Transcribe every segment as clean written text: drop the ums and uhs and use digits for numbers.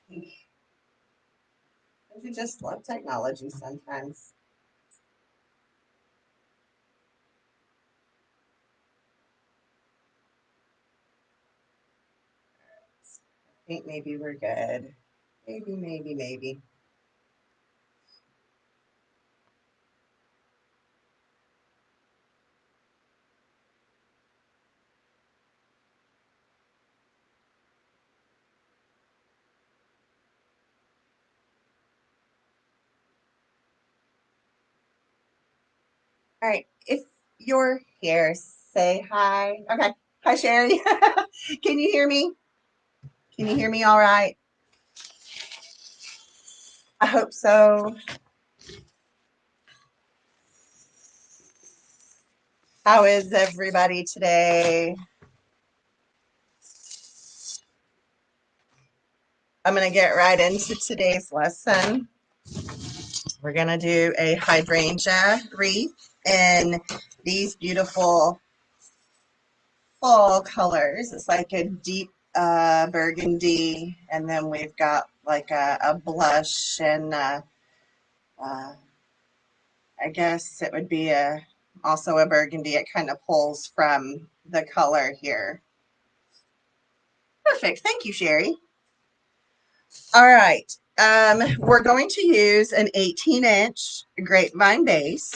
You just love technology sometimes. I think maybe we're good. Maybe. All right. If you're here, say hi. Okay. Hi, Sherry. Can you hear me? Can you hear me all right? I hope so. How is everybody today? I'm going to get right into today's lesson. We're going to do a hydrangea wreath in these beautiful fall colors. It's like a deep burgundy, and then we've got like a blush, and I guess it would be also a burgundy. It kind of pulls from the color here. Perfect. Thank you, Sherry. All right. We're going to use an 18-inch grapevine base.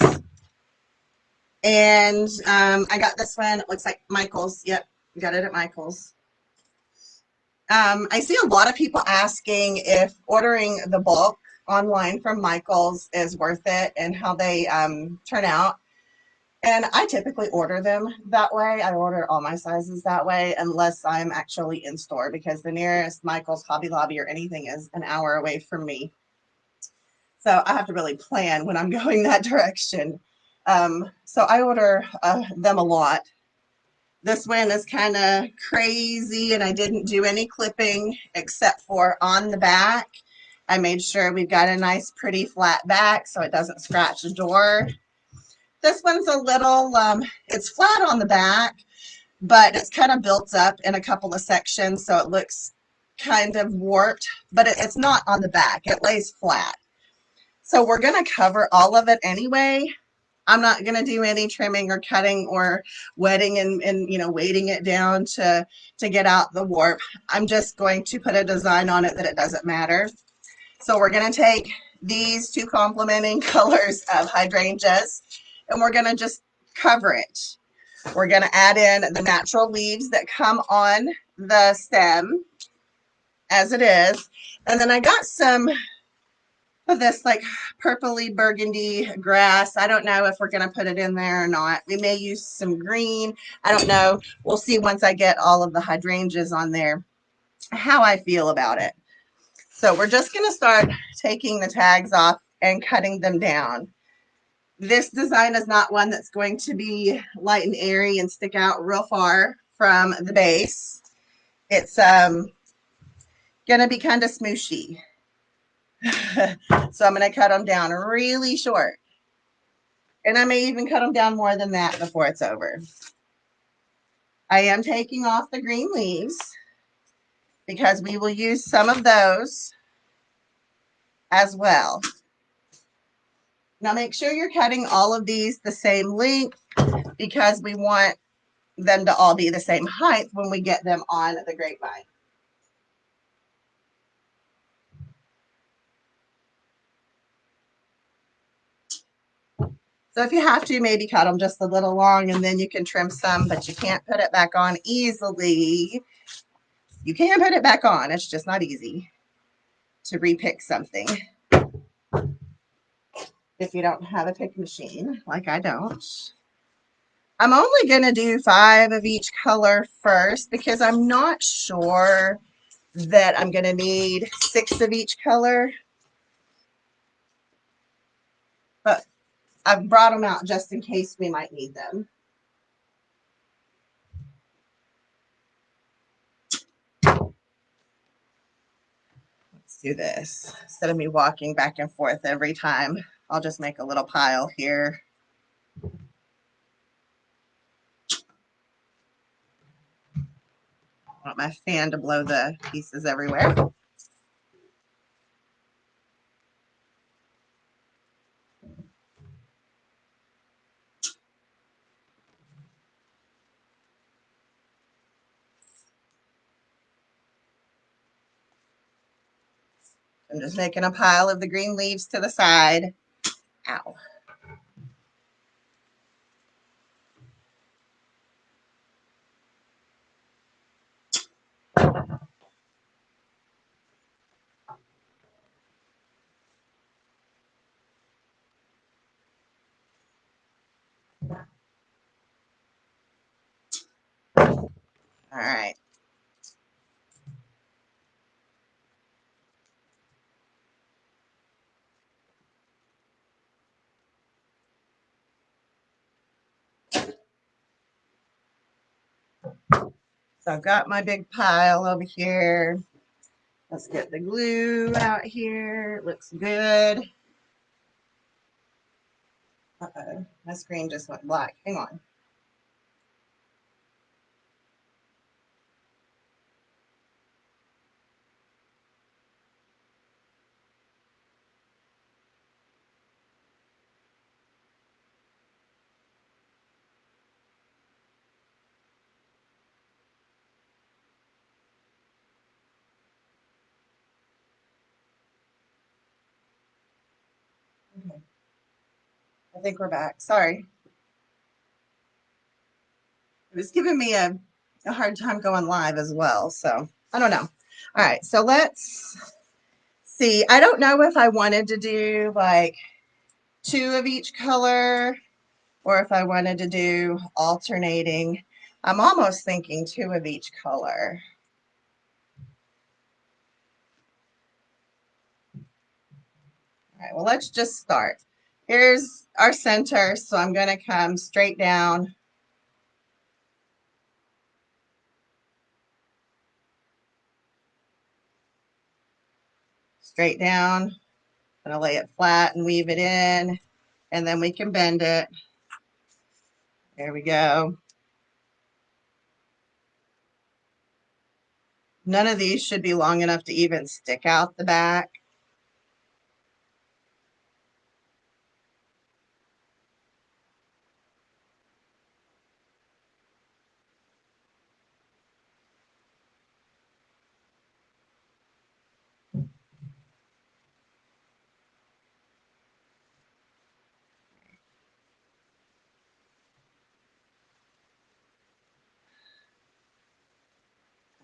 And I got this one. It looks like Michael's. Yep, got it at Michael's. I see a lot of people asking if ordering the bulk online from Michael's is worth it and how they turn out. And I typically order them that way. I order all my sizes that way unless I'm actually in store, because the nearest Michael's, Hobby Lobby, or anything is an hour away from me. So I have to really plan when I'm going that direction. So I order them a lot. This one is kind of crazy, and I didn't do any clipping except for on the back. I made sure we've got a nice pretty flat back so it doesn't scratch the door. This one's a little, it's flat on the back, but it's kind of built up in a couple of sections, so it looks kind of warped, but it's not on the back. It lays flat. So we're going to cover all of it anyway. I'm not going to do any trimming or cutting or wetting and weighting it down to get out the warp. I'm just going to put a design on it that it doesn't matter. So we're going to take these two complementing colors of hydrangeas, and we're going to just cover it. We're going to add in the natural leaves that come on the stem as it is. And then I got some of this like purpley burgundy grass. I don't know if we're going to put it in there or not. We may use some green. I don't know. We'll see once I get all of the hydrangeas on there how I feel about it. So we're just going to start taking the tags off and cutting them down. This design is not one that's going to be light and airy and stick out real far from the base. It's going to be kind of smooshy. So I'm going to cut them down really short. And I may even cut them down more than that before it's over. I am taking off the green leaves because we will use some of those as well. Now make sure you're cutting all of these the same length, because we want them to all be the same height when we get them on the grapevine. So if you have to, maybe cut them just a little long, and then you can trim some, but you can't put it back on easily. You can put it back on. It's just not easy to repick something if you don't have a pick machine, like I don't. I'm only going to do 5 of each color first because I'm not sure that I'm going to need 6 of each color. But I've brought them out just in case we might need them. Let's do this. Instead of me walking back and forth every time, I'll just make a little pile here. I want my fan to blow the pieces everywhere. I'm just making a pile of the green leaves to the side. Ow. All right. So I've got my big pile over here. Let's get the glue out here. It looks good. Uh-oh, my screen just went black. Hang on. Okay. I think we're back. Sorry. It was giving me a hard time going live as well. So I don't know. All right. So let's see. I don't know if I wanted to do like 2 of each color or if I wanted to do alternating. I'm almost thinking 2 of each color. All right, well, let's just start. Here's our center, so I'm going to come straight down. Straight down. I'm going to lay it flat and weave it in, and then we can bend it. There we go. None of these should be long enough to even stick out the back.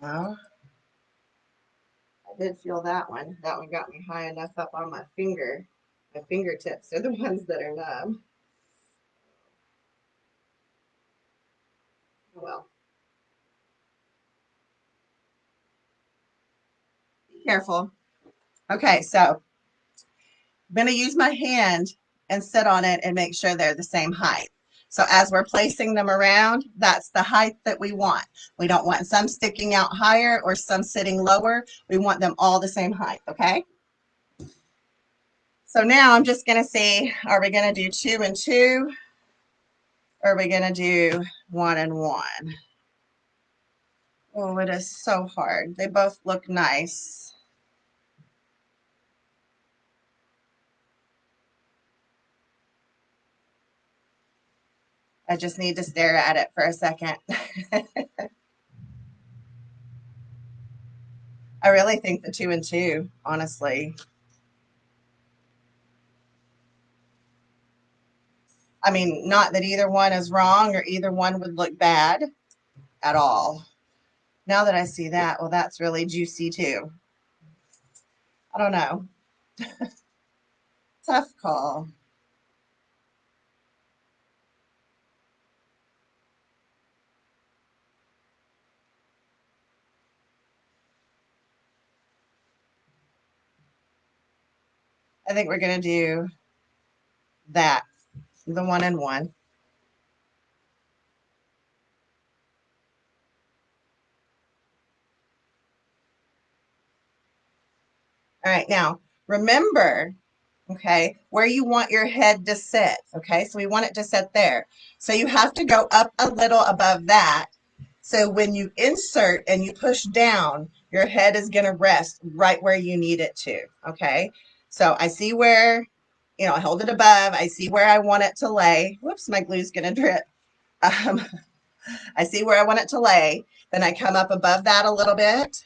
Oh, I did feel that one. That one got me high enough up on my finger. My fingertips are the ones that are numb. Oh, well. Be careful. Okay, so I'm going to use my hand and sit on it and make sure they're the same height. So as we're placing them around, that's the height that we want. We don't want some sticking out higher or some sitting lower. We want them all the same height, okay? So now I'm just going to see, are we going to do 2 and 2? Or are we going to do 1 and 1? Oh, it is so hard. They both look nice. I just need to stare at it for a second. I really think the 2 and 2, honestly. I mean, not that either one is wrong or either one would look bad at all. Now that I see that, well, that's really juicy too. I don't know. Tough call. I think we're going to do that, the 1 and 1. All right, now remember, okay, where you want your head to sit, okay? So we want it to sit there. So you have to go up a little above that. So when you insert and you push down, your head is going to rest right where you need it to, okay? So I see where, you know, I hold it above. I see where I want it to lay. Whoops, my glue's going to drip. I see where I want it to lay. Then I come up above that a little bit.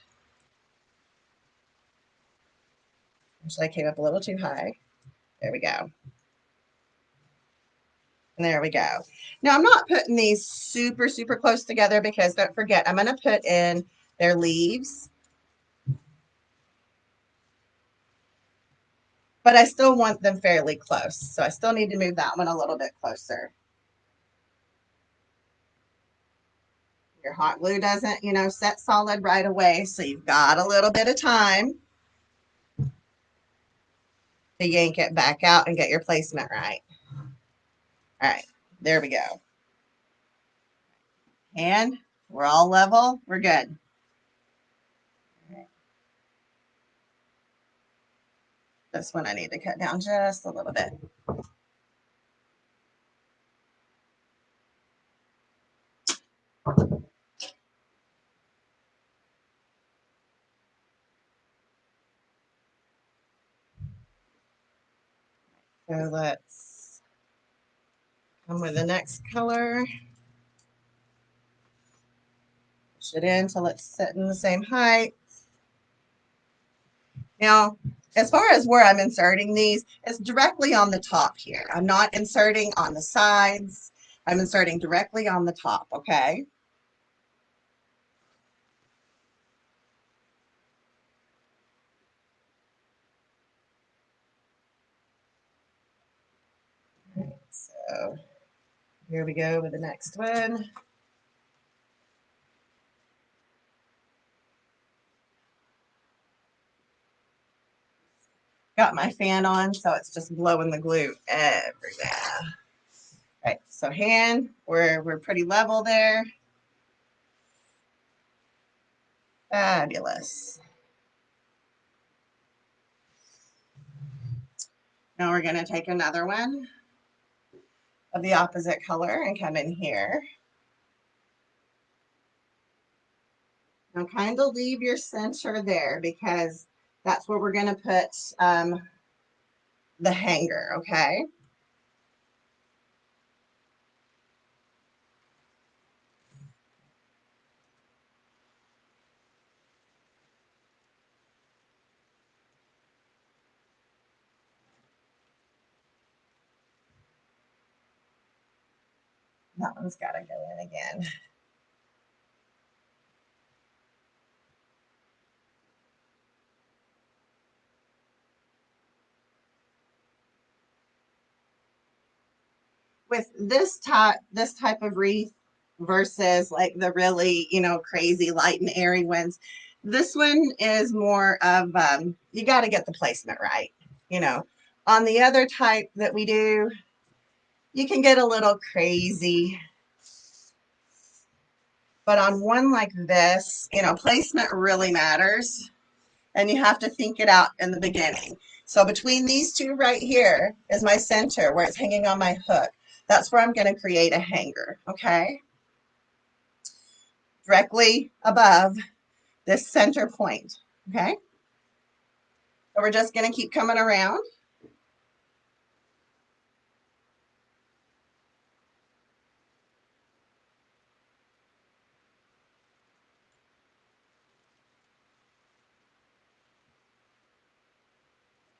Actually, I came up a little too high. There we go. And there we go. Now I'm not putting these super, super close together because don't forget, I'm going to put in their leaves. But I still want them fairly close. So I still need to move that one a little bit closer. Your hot glue doesn't, you know, set solid right away. So you've got a little bit of time to yank it back out and get your placement right. All right, there we go. And we're all level. We're good. This one I need to cut down just a little bit. So let's come with the next color. Push it in till it's sitting the same height. Now, as far as where I'm inserting these, it's directly on the top here. I'm not inserting on the sides. I'm inserting directly on the top, okay? So here we go with the next one. Got my fan on, so it's just blowing the glue everywhere. Right, so hand, we're pretty level there. Fabulous. Now we're going to take another one of the opposite color and come in here. Now kind of leave your center there because that's where we're going to put the hanger, okay? That one's got to go in again. With this type of wreath versus like the really, you know, crazy light and airy ones, this one is more of, you got to get the placement right, you know. On the other type that we do, you can get a little crazy. But on one like this, you know, placement really matters. And you have to think it out in the beginning. So between these two right here is my center where it's hanging on my hook. That's where I'm going to create a hanger, okay? Directly above this center point, okay? So we're just going to keep coming around.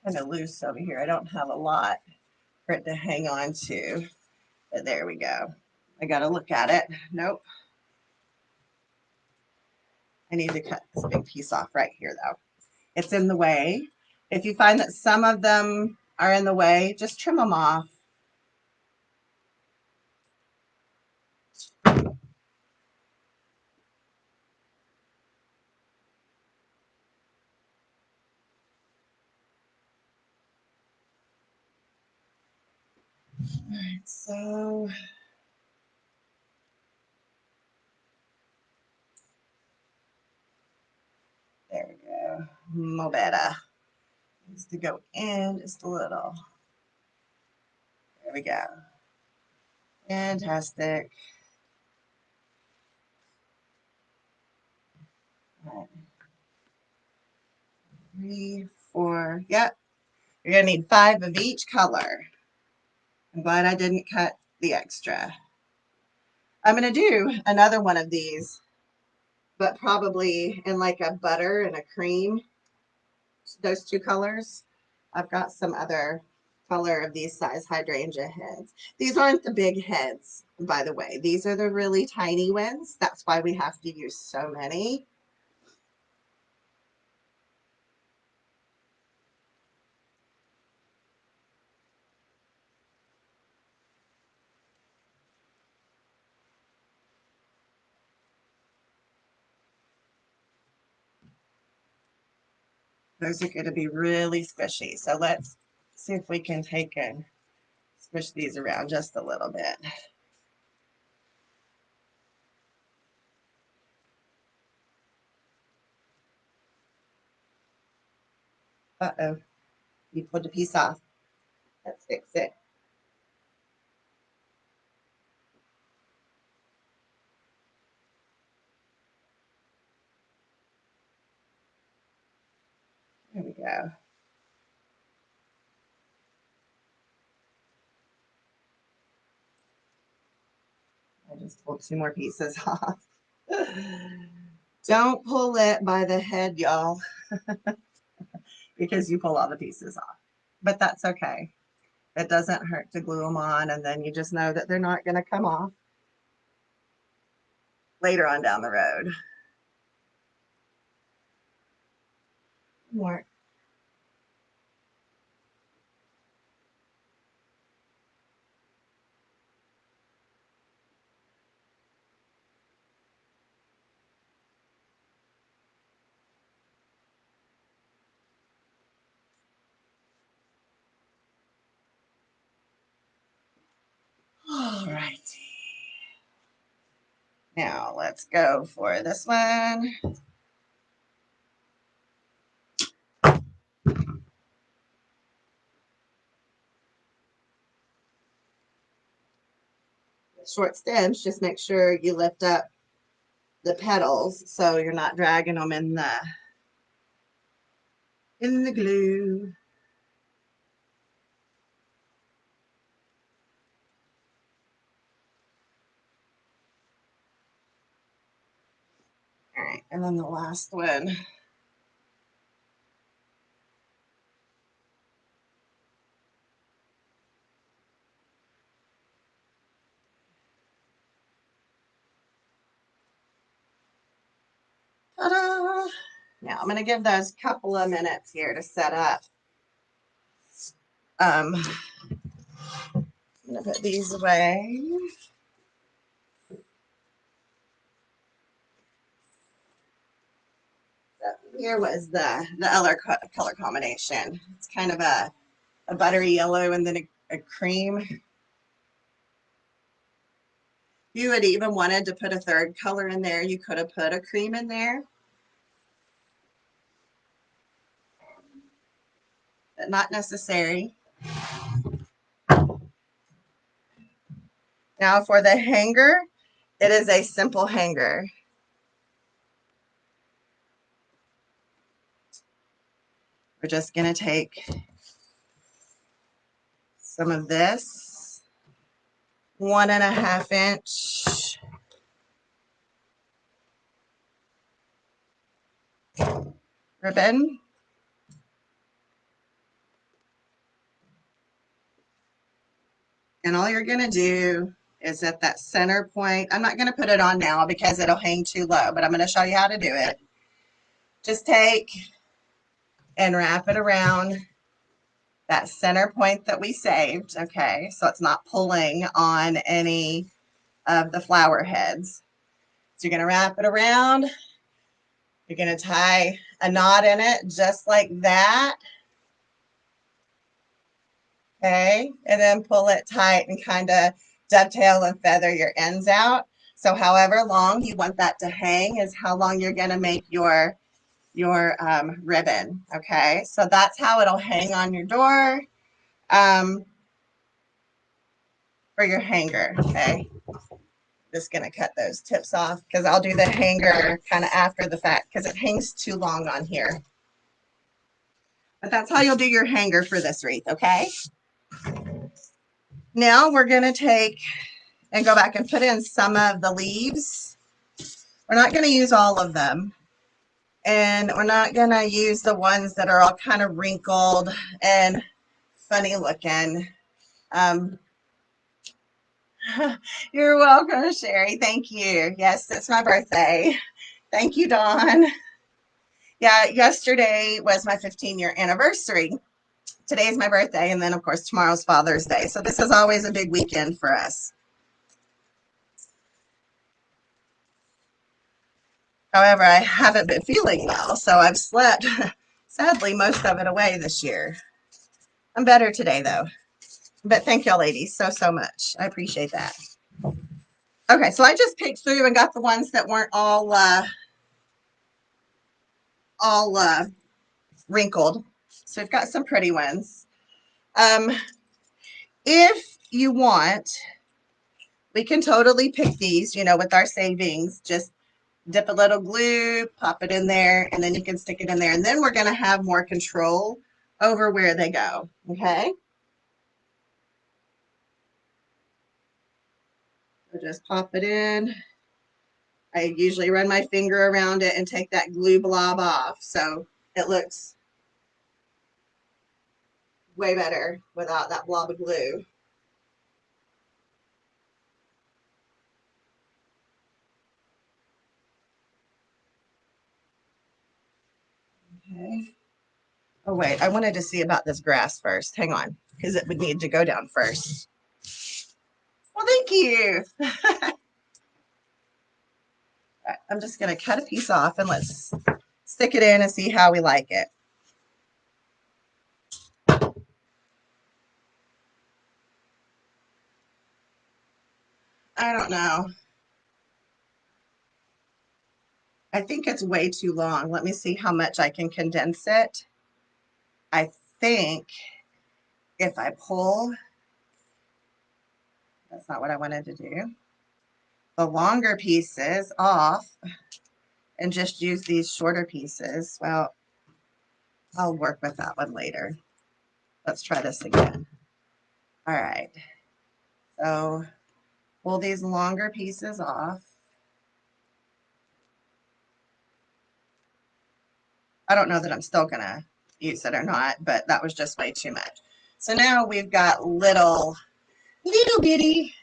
Kind of loose over here. I don't have a lot for it to hang on to. But there we go. I got to look at it. Nope. I need to cut this big piece off right here, though. It's in the way. If you find that some of them are in the way, just trim them off. All right, so there we go. More better. Needs to go in just a little. There we go. Fantastic. All right. 3, 4. Yep. You're going to need 5 of each color. I'm glad I didn't cut the extra. I'm going to do another one of these, but probably in like a butter and a cream, those two colors. I've got some other color of these size hydrangea heads. These aren't the big heads, by the way. These are the really tiny ones. That's why we have to use so many. Those are going to be really squishy. So let's see if we can take and squish these around just a little bit. Uh-oh, you pulled a piece off. Let's fix it. There we go. I just pulled 2 more pieces off. Don't pull it by the head, y'all, because you pull all the pieces off. But that's okay. It doesn't hurt to glue them on, and then you just know that they're not going to come off later on down the road. More. All righty. Now let's go for this one. Short stems, just make sure you lift up the petals so you're not dragging them in the glue. All right, and then the last one. Ta-da! Now I'm going to give those a couple of minutes here to set up. I'm going to put these away. So here was the other color combination. It's kind of a buttery yellow and then a cream. If you had even wanted to put a third color in there, you could have put a cream in there. But not necessary. Now for the hanger, it is a simple hanger. We're just going to take some of this 1.5 inch ribbon. And all you're going to do is at that center point, I'm not going to put it on now because it'll hang too low, but I'm going to show you how to do it. Just take and wrap it around that center point that we saved, okay? So it's not pulling on any of the flower heads. So you're going to wrap it around. You're going to tie a knot in it just like that. Okay, and then pull it tight and kind of dovetail and feather your ends out. So however long you want that to hang is how long you're going to make your ribbon. Okay, so that's how it'll hang on your door for your hanger. Okay, just going to cut those tips off because I'll do the hanger kind of after the fact because it hangs too long on here. But that's how you'll do your hanger for this wreath. Okay, now we're going to take and go back and put in some of the leaves. We're not going to use all of them. And we're not going to use the ones that are all kind of wrinkled and funny looking. You're welcome, Sherry. Thank you. Yes, it's my birthday. Thank you, Dawn. Yeah, yesterday was my 15-year anniversary. Today's my birthday, and then, of course, tomorrow's Father's Day. So this is always a big weekend for us. However, I haven't been feeling well, so I've slept, sadly, most of it away this year. I'm better today, though. But thank y'all, ladies, so much. I appreciate that. Okay, so I just picked through and got the ones that weren't all wrinkled. So we've got some pretty ones. If you want, we can totally pick these, you know, with our savings. Just dip a little glue, pop it in there, and then you can stick it in there. And then we're going to have more control over where they go, okay? So just pop it in. I usually run my finger around it and take that glue blob off. So it looks way better without that blob of glue. Okay. Oh, wait, I wanted to see about this grass first. Hang on, because it would need to go down first. Well, thank you. I'm just going to cut a piece off and let's stick it in and see how we like it. I don't know. I think it's way too long. Let me see how much I can condense it. I think if I pull, that's not what I wanted to do, the longer pieces off and just use these shorter pieces. Well, I'll work with that one later. Let's try this again. All right. So pull these longer pieces off. I don't know that I'm still going to use it or not, but that was just way too much. So now we've got little bitty.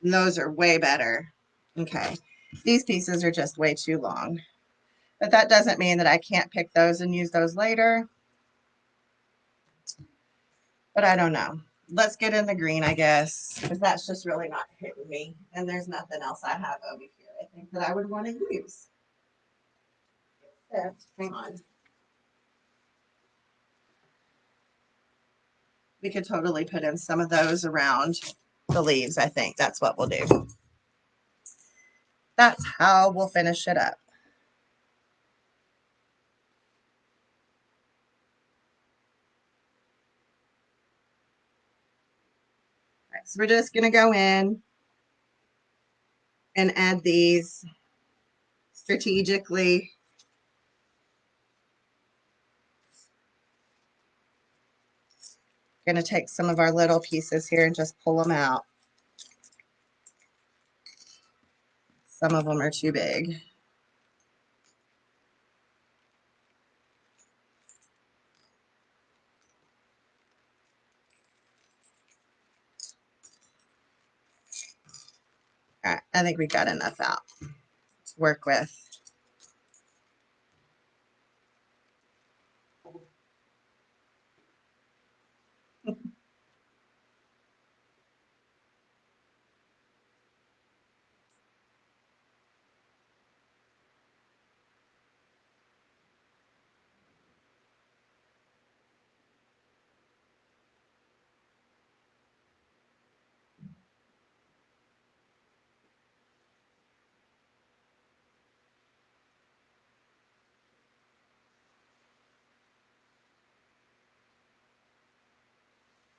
And those are way better. Okay. These pieces are just way too long. But that doesn't mean that I can't pick those and use those later. But I don't know. Let's get in the green, I guess, because that's just really not hitting me. And there's nothing else I have over here, I think, that I would want to use. Hang on. We could totally put in some of those around the leaves, I think. That's what we'll do. That's how we'll finish it up. All right, so we're just going to go in and add these strategically. Going to take some of our little pieces here and just pull them out. Some of them are too big. All right, I think we got enough out to work with.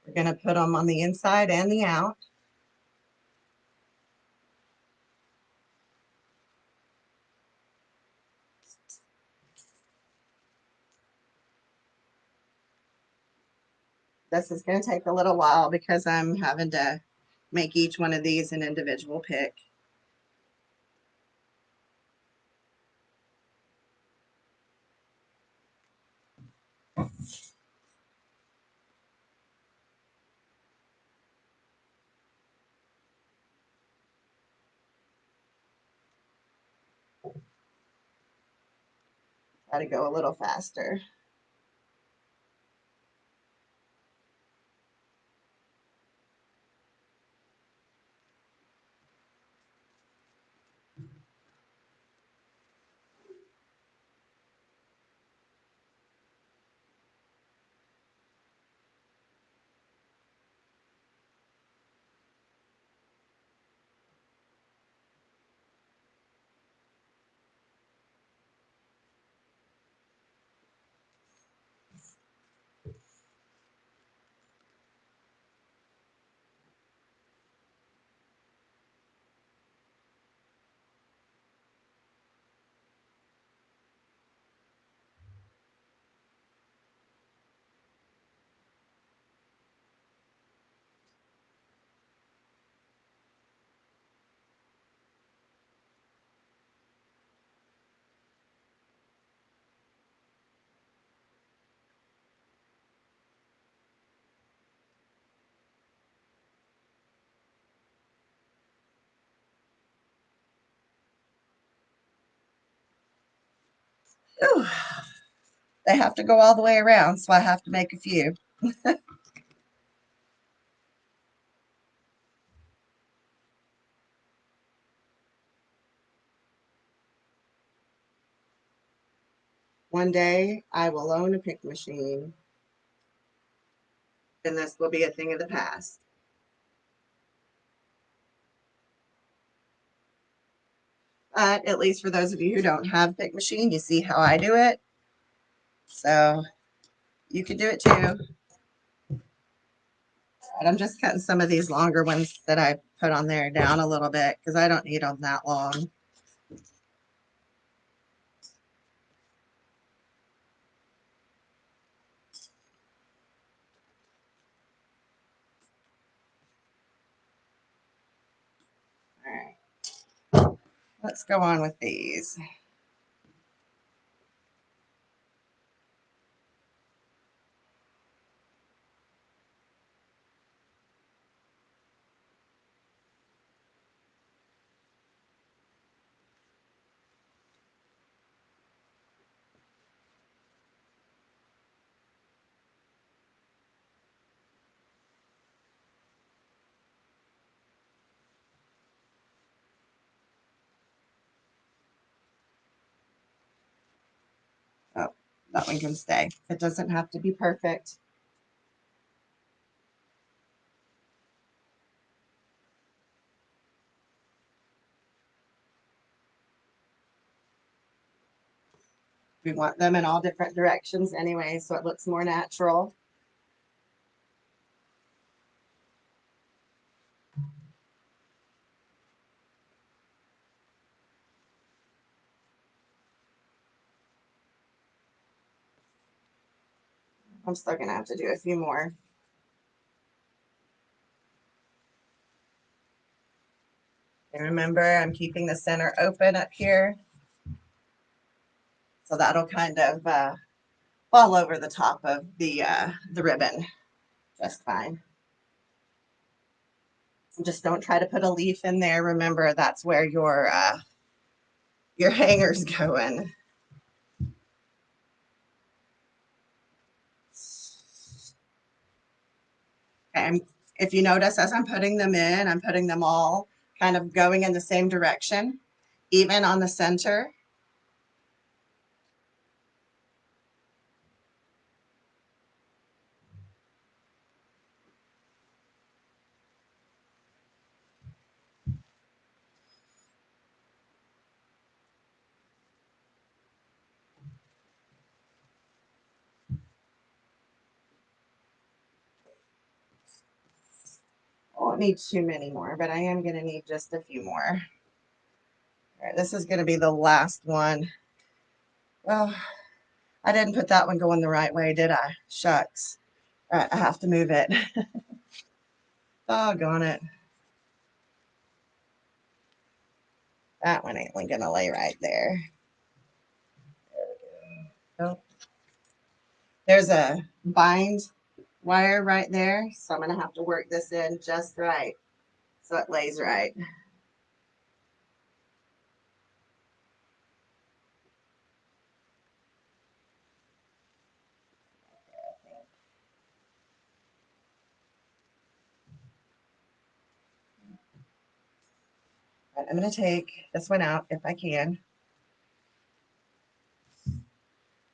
We're going to put them on the inside and the out. This is going to take a little while because I'm having to make each one of these an individual pick. Got to go a little faster. Ooh, they have to go all the way around, so I have to make a few. One day I will own a pick machine, and this will be a thing of the past. But at least for those of you who don't have a pick machine, you see how I do it. So you can do it too. And I'm just cutting some of these longer ones that I put on there down a little bit because I don't need them that long. All right, let's go on with these. Oh, that one can stay. It doesn't have to be perfect. We want them in all different directions anyway, so it looks more natural. I'm still gonna have to do a few more. And remember, I'm keeping the center open up here. So that'll kind of fall over the top of the ribbon just fine. Just don't try to put a leaf in there. Remember, that's where your hanger's going. Okay, if you notice, as I'm putting them in, I'm putting them all kind of going in the same direction, even on the center. I won't need too many more, but I am going to need just a few more. All right, this is going to be the last one. Well, I didn't put that one going the right way, did I? Shucks. All right, I have to move it. Doggone it. That one ain't going to lay right there. There we go. Nope. There's a bind wire right there, so I'm going to have to work this in just right so it lays right. But I'm going to take this one out if I can.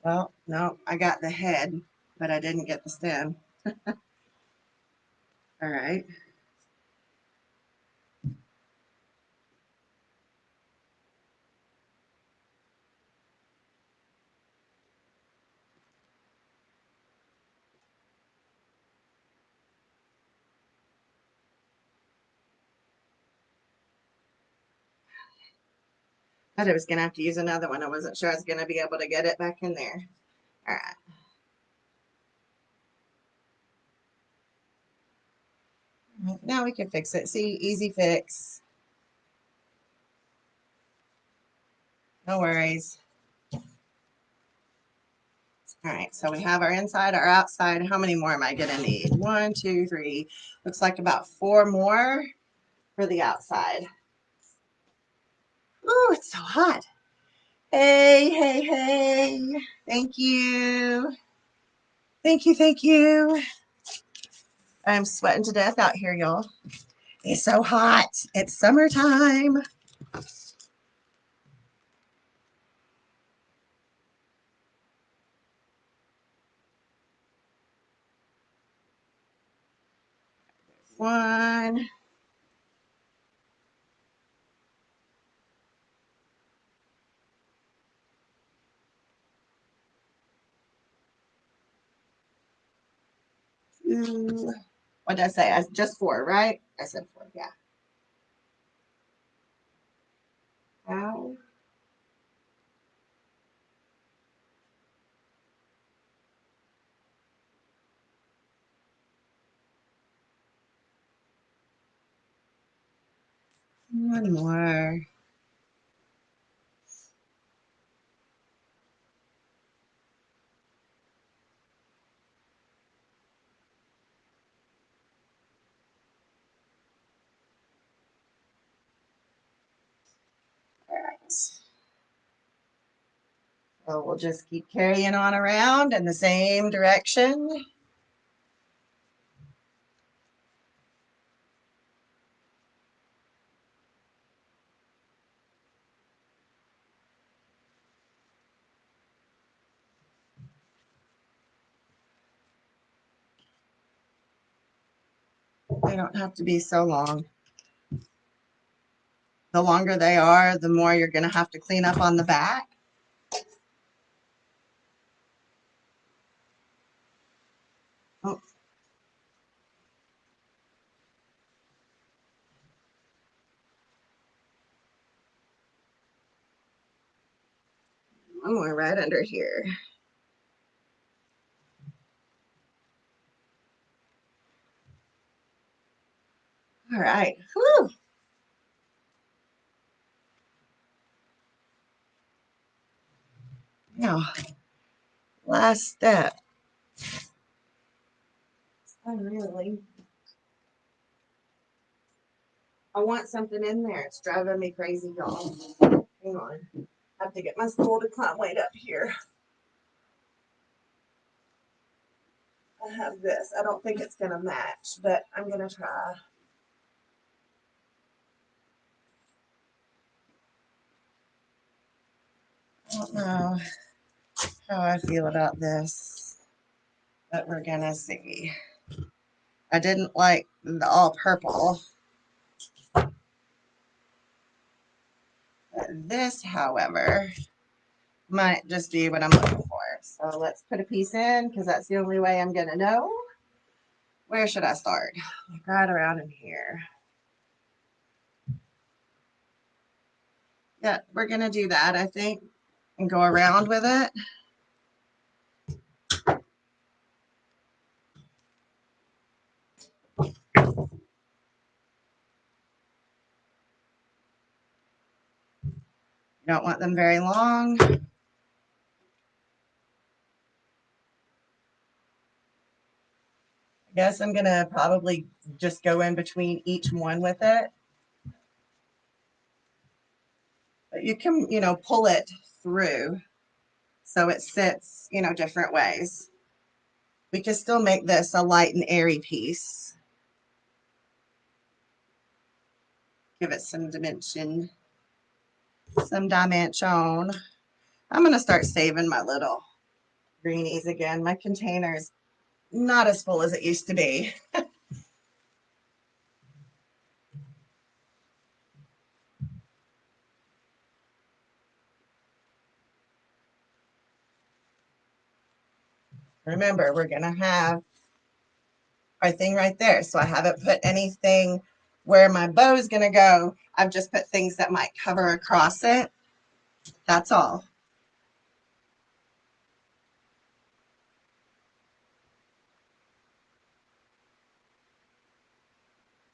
Well, no, I got the head, but I didn't get the stem. All right. I thought I was going to have to use another one. I wasn't sure I was going to be able to get it back in there. All right. Now we can fix it. See, easy fix. No worries. All right, so we have our inside, our outside. How many more am I gonna need? 1, 2, 3. Looks like about 4 more for the outside. Oh, it's so hot. Hey, hey, hey. Thank you. Thank you, thank you. I'm sweating to death out here, y'all. It's so hot. It's summertime. One. Two. What did I say? Just 4, right? I said 4, yeah. Ow. One more. All right. So we'll just keep carrying on around in the same direction. They don't have to be so long. The longer they are, the more you're going to have to clean up on the back. Oh. One more right under here. All right. Whew. Now, last step. I want something in there. It's driving me crazy, y'all. Hang on. I have to get my stool to climb right up here. I have this. I don't think it's going to match, but I'm going to try. I don't know how I feel about this, but we're going to see. I didn't like the all purple. This, however, might just be what I'm looking for. So let's put a piece in because that's the only way I'm going to know. Where should I start? Like right around in here. Yeah, we're going to do that, I think, and go around with it. You don't want them very long. I guess I'm going to probably just go in between each one with it. But you can, pull it through so it sits, different ways. We can still make this a light and airy piece. Give it some dimension. Some dimension. I'm going to start saving my little greenies again. My container's not as full as it used to be. Remember, we're going to have our thing right there. So I haven't put anything where my bow is going to go. I've just put things that might cover across it. That's all.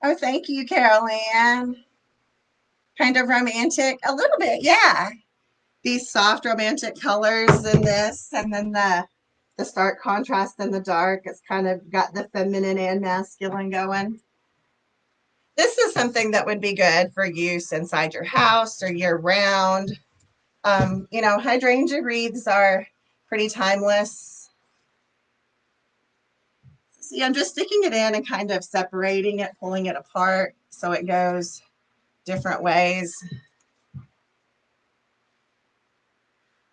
Oh, thank you, Carol Ann. Kind of romantic. A little bit, yeah. These soft romantic colors in this, and then the stark contrast in the dark. It's kind of got the feminine and masculine going. This is something that would be good for use inside your house or year round. You know, hydrangea wreaths are pretty timeless. See, I'm just sticking it in and kind of separating it, pulling it apart so it goes different ways.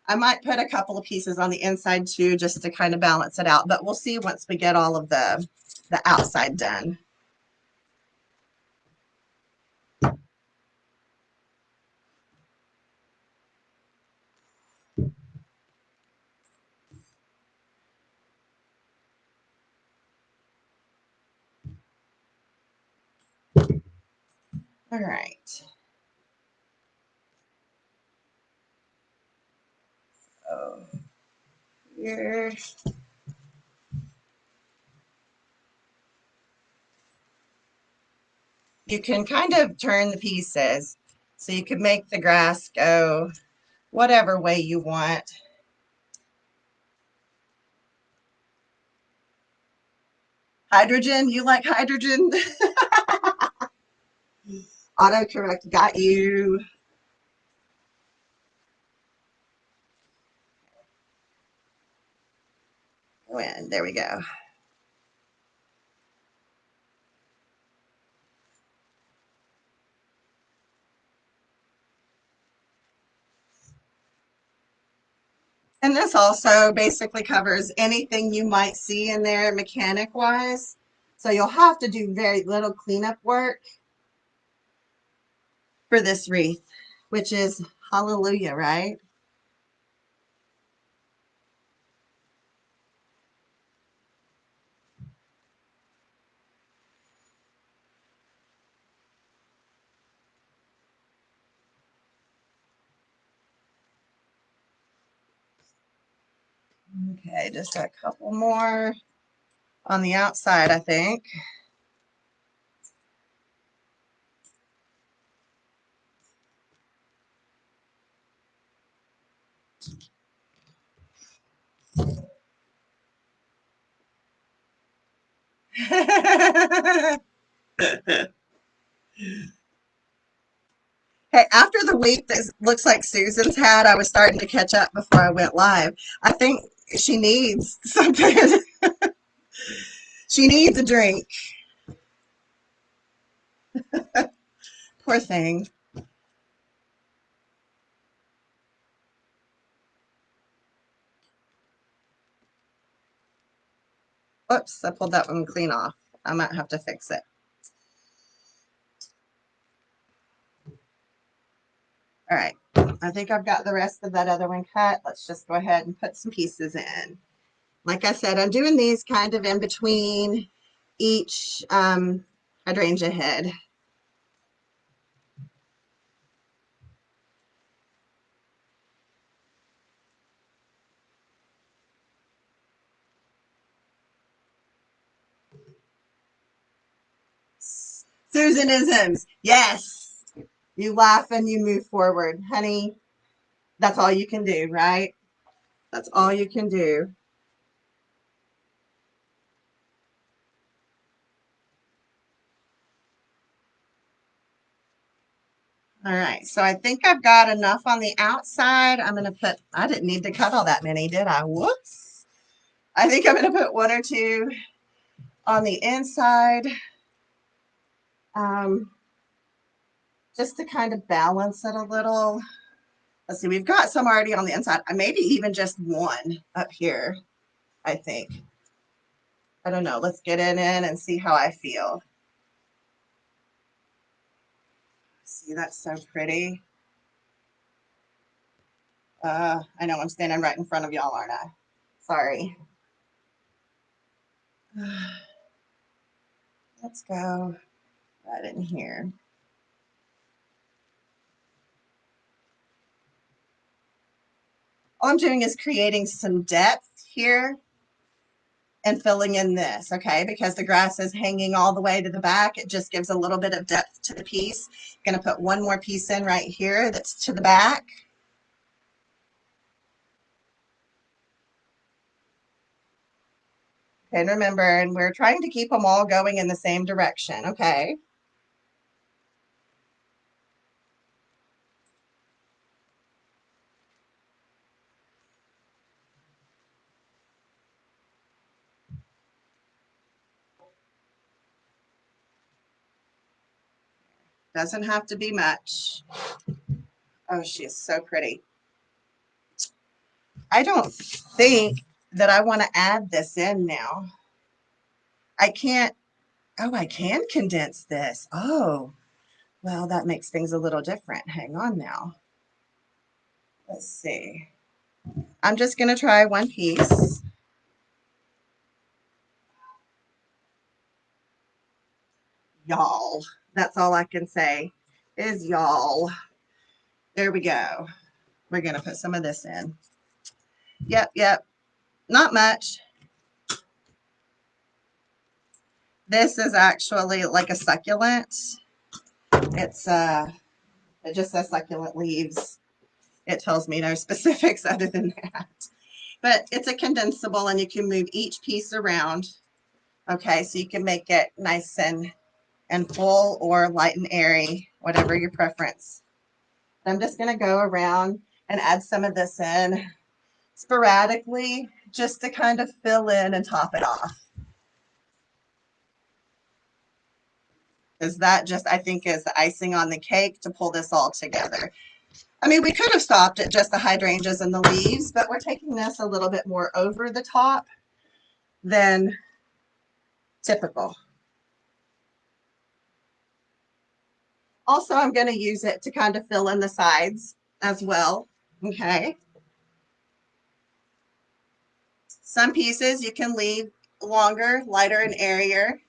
I might put a couple of pieces on the inside too, just to kind of balance it out, but we'll see once we get all of the outside done. All right. So here. You can kind of turn the pieces so you can make the grass go whatever way you want. Hydrogen, you like hydrogen? Autocorrect got you. And there we go. And this also basically covers anything you might see in there mechanic wise. So you'll have to do very little cleanup work for this wreath, which is hallelujah, right? Okay, just a couple more on the outside, I think. Hey, after the week that looks like Susan's had, I was starting to catch up before I went live. I think she needs something. She needs a drink. Poor thing. Oops, I pulled that one clean off. I might have to fix it. All right, I think I've got the rest of that other one cut. Let's just go ahead and put some pieces in. Like I said, I'm doing these kind of in between each hydrangea head. Susanisms, yes. You laugh and you move forward. Honey, that's all you can do, right? That's all you can do. All right, so I think I've got enough on the outside. I'm going to put, I didn't need to cut all that many, did I? Whoops. I think I'm going to put one or two on the inside. just to kind of balance it a little. Let's see, we've got some already on the inside. Maybe even just one up here, I think. I don't know. Let's get in and see how I feel. See, that's so pretty. I know I'm standing right in front of y'all, aren't I? Sorry. Let's go right in here. All I'm doing is creating some depth here and filling in this, okay? Because the grass is hanging all the way to the back. It just gives a little bit of depth to the piece. I'm gonna put one more piece in right here that's to the back. And remember, and we're trying to keep them all going in the same direction, okay? Doesn't have to be much. Oh, she is so pretty. I don't think that I want to add this in now. I can't. Oh, I can condense this. Oh, well, that makes things a little different. Hang on now. Let's see. I'm just going to try one piece. Y'all. That's all I can say is y'all. There we go. We're going to put some of this in. Yep. Not much. This is actually like a succulent. It's it just says succulent leaves. It tells me no specifics other than that. But it's a condensable and you can move each piece around. Okay, so you can make it nice and full or light and airy, whatever your preference. I'm just going to go around and add some of this in sporadically just to kind of fill in and top it off. Because that just, I think, is the icing on the cake to pull this all together. I mean, we could have stopped at just the hydrangeas and the leaves, but we're taking this a little bit more over the top than typical. Also, I'm going to use it to kind of fill in the sides as well. Okay. Some pieces you can leave longer, lighter, and airier.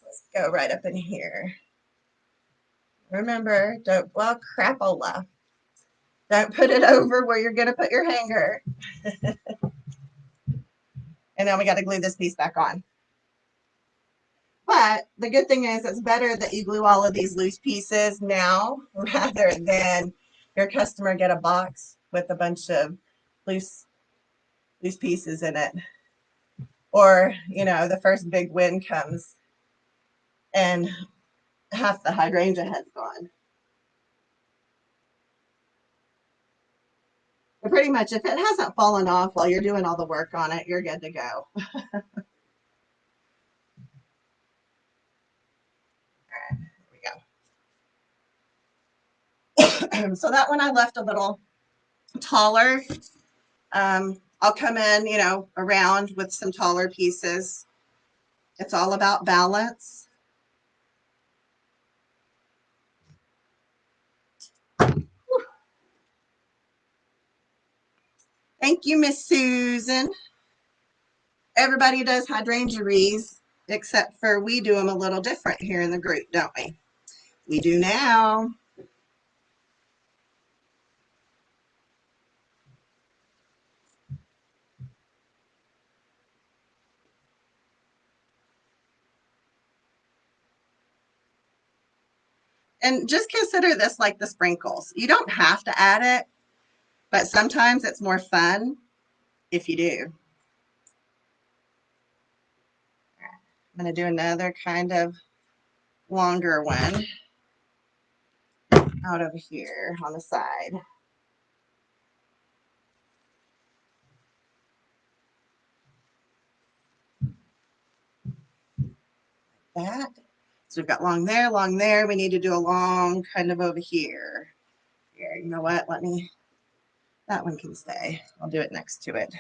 Let's go right up in here. Remember, don't, well, crapola. Don't put it over where you're going to put your hanger. And then we got to glue this piece back on. But the good thing is it's better that you glue all of these loose pieces now rather than your customer get a box with a bunch of loose pieces in it. Or, you know, the first big wind comes and half the hydrangea head's gone. But pretty much if it hasn't fallen off while you're doing all the work on it, you're good to go. So that one I left a little taller. I'll come in, you know, around with some taller pieces. It's all about balance. Thank you, Miss Susan. Everybody does hydrangeas, except for we do them a little different here in the group, don't we? We do now. And just consider this like the sprinkles. You don't have to add it, but sometimes it's more fun if you do. I'm going to do another kind of longer one out over here on the side. that. So we've got long there, long there. We need to do a long kind of over here. Here, you know what? That one can stay. I'll do it next to it.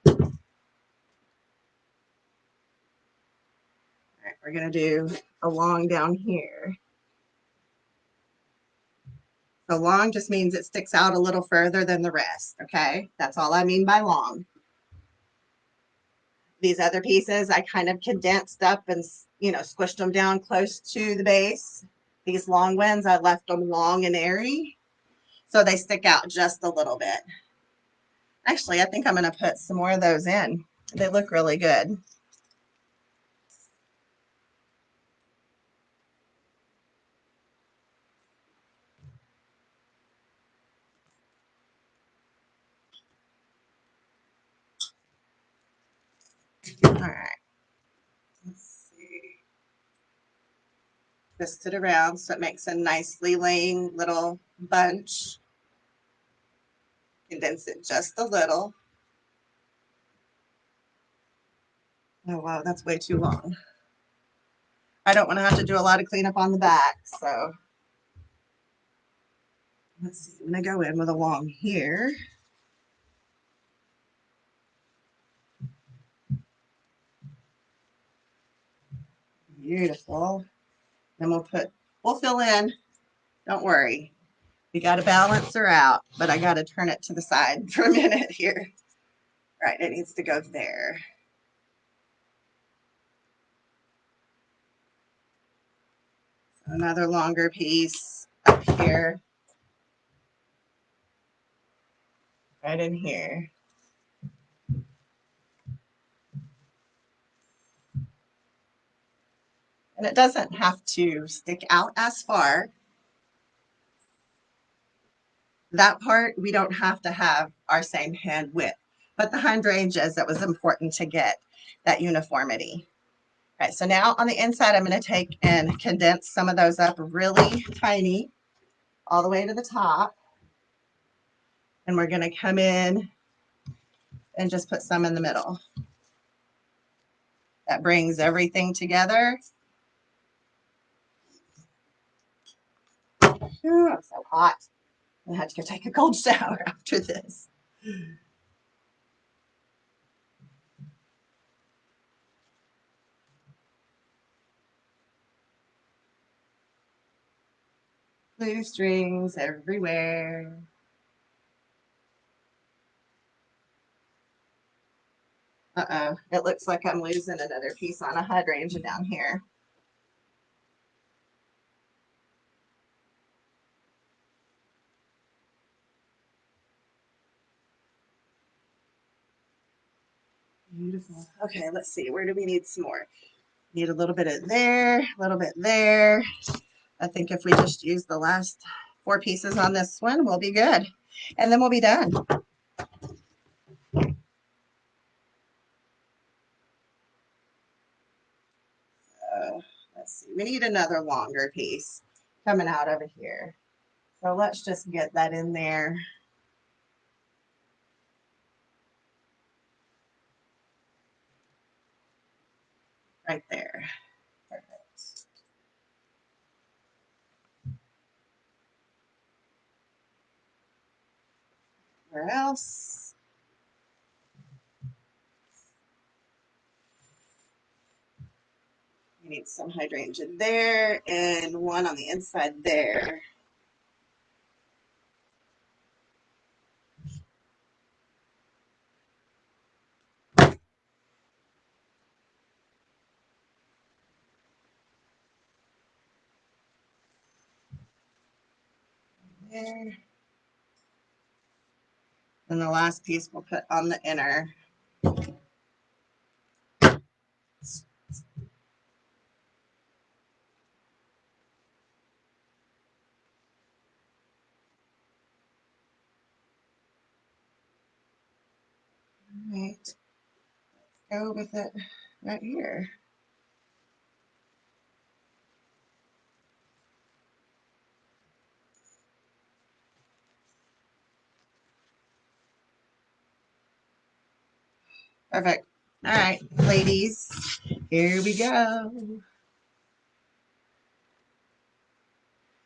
All right, we're going to do a long down here. So long just means it sticks out a little further than the rest, okay? That's all I mean by long. These other pieces, I kind of condensed up and, you know, squished them down close to the base. These long ones, I left them long and airy, so they stick out just a little bit. Actually, I think I'm going to put some more of those in. They look really good. All right. Let's see. Twist it around so it makes a nicely laying little bunch. Condense it just a little. Oh, wow, that's way too long. I don't want to have to do a lot of cleanup on the back, so let's see. I'm going to go in with a long here. Beautiful. Then we'll fill in. Don't worry. We got to balance her out, but I got to turn it to the side for a minute here. All right, it needs to go there. Another longer piece up here. Right in here. And it doesn't have to stick out as far. That part, we don't have to have our same hand width. But the hydrangeas, that was important to get that uniformity. All right, so now on the inside, I'm going to take and condense some of those up really tiny all the way to the top. And we're going to come in and just put some in the middle. That brings everything together. Ooh, I'm so hot. I had to go take a cold shower after this. Blue strings everywhere. Uh-oh, it looks like I'm losing another piece on a hydrangea down here. Beautiful. Okay, let's see. Where do we need some more? Need a little bit of there, a little bit there. I think if we just use the last 4 pieces on this one, we'll be good. And then we'll be done. Let's see. We need another longer piece coming out over here. So let's just get that in there. Right there. Perfect. Where else? We need some hydrangea there and one on the inside there. There. And the last piece we'll put on the inner. Right. Let's go with it right here. Perfect. All right, ladies, here we go.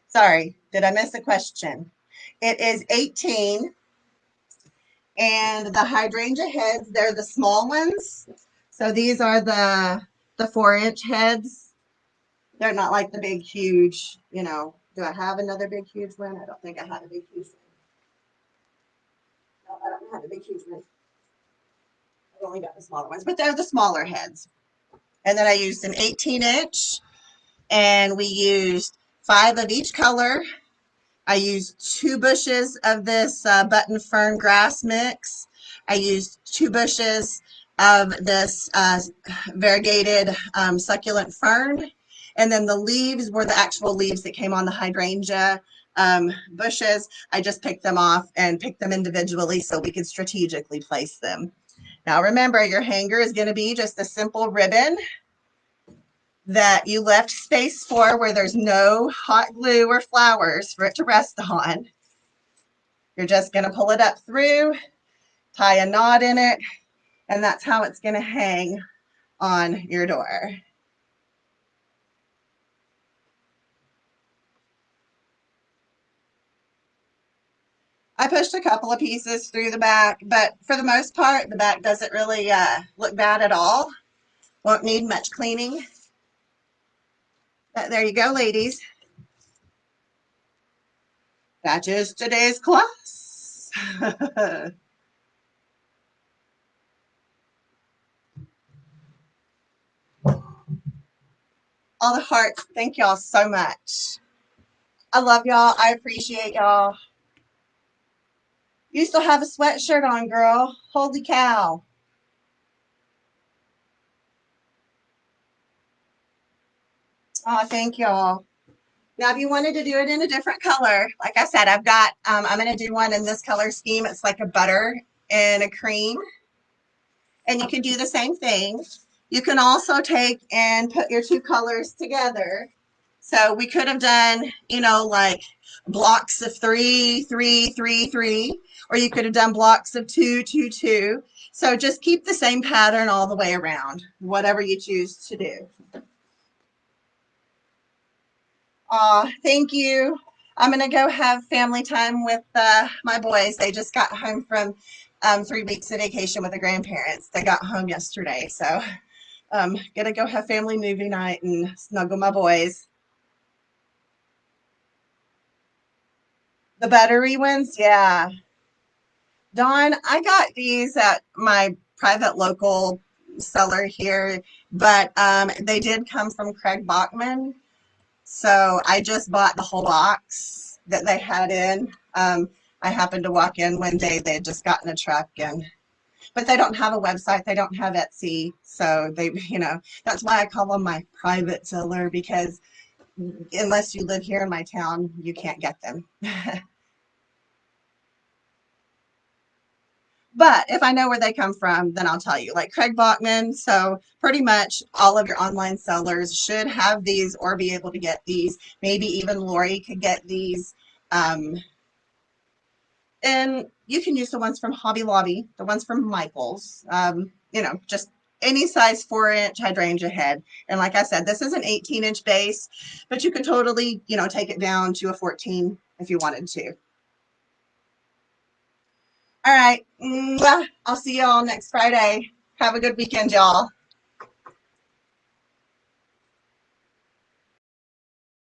Sorry, did I miss a question? It is 18, and the hydrangea heads, they're the small ones. So these are the 4-inch heads. They're not like the big, huge, you know. Do I have another big, huge one? I don't think I have a big, huge one. No, I don't have a big, huge one. I've only got the smaller ones, but they're the smaller heads. And then I used an 18-inch, and we used 5 of each color. I used 2 bushes of this button fern grass mix. I used 2 bushes of this variegated succulent fern. And then the leaves were the actual leaves that came on the hydrangea bushes. I just picked them off and picked them individually so we could strategically place them. Now remember, your hanger is going to be just a simple ribbon that you left space for where there's no hot glue or flowers for it to rest on. You're just going to pull it up through, tie a knot in it, and that's how it's going to hang on your door. I pushed a couple of pieces through the back, but for the most part, the back doesn't really look bad at all. Won't need much cleaning. But there you go, ladies. That is today's class. All the hearts. Thank y'all so much. I love y'all. I appreciate y'all. You still have a sweatshirt on, girl. Holy cow. Oh, thank y'all. Now, if you wanted to do it in a different color, like I said, I've got, I'm going to do one in this color scheme. It's like a butter and a cream. And you can do the same thing. You can also take and put your 2 colors together. So we could have done, you know, like blocks of 3, 3, 3, 3, or you could have done blocks of 2, 2, 2. So just keep the same pattern all the way around, whatever you choose to do. Thank you. I'm going to go have family time with my boys. They just got home from 3 weeks of vacation with the grandparents. They got home yesterday. So I'm going to go have family movie night and snuggle my boys. The buttery ones, yeah. Dawn, I got these at my private local seller here, but they did come from Craig Bachman. So I just bought the whole box that they had in. I happened to walk in one day. They had just gotten a truck, but they don't have a website. They don't have Etsy. So they, you know, that's why I call them my private seller, because unless you live here in my town, you can't get them. But if I know where they come from, then I'll tell you. Like Craig Bachman, so pretty much all of your online sellers should have these or be able to get these. Maybe even Lori could get these. And you can use the ones from Hobby Lobby, the ones from Michael's, you know, just any size 4-inch hydrangea head. And like I said, this is an 18-inch base, but you can totally, you know, take it down to a 14 if you wanted to. All right. I'll see y'all next Friday. Have a good weekend, y'all.